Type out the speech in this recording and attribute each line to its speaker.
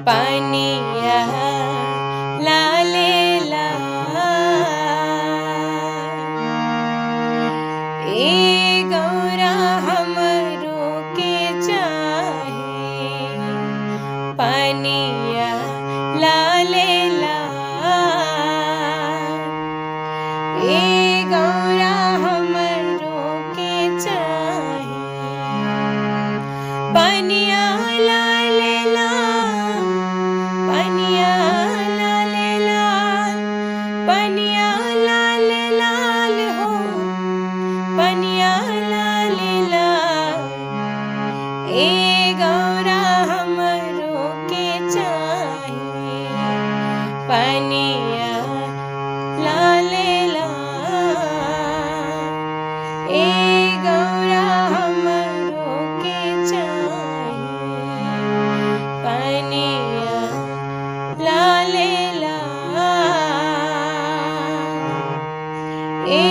Speaker 1: पनिया लाले लाल ए गौरा हमरो के चाहे पनिया लाले लाल ए गौरा हमरो के चाहे पनिया लाले लाल पनिया लाले लाल पनिया लाले लाल हो पनिया लाले लाल ए गौरा हमरो के चाहे पनिया लाले लाल ए गौरा हमरो के चाहे पनिया लाले लाल ए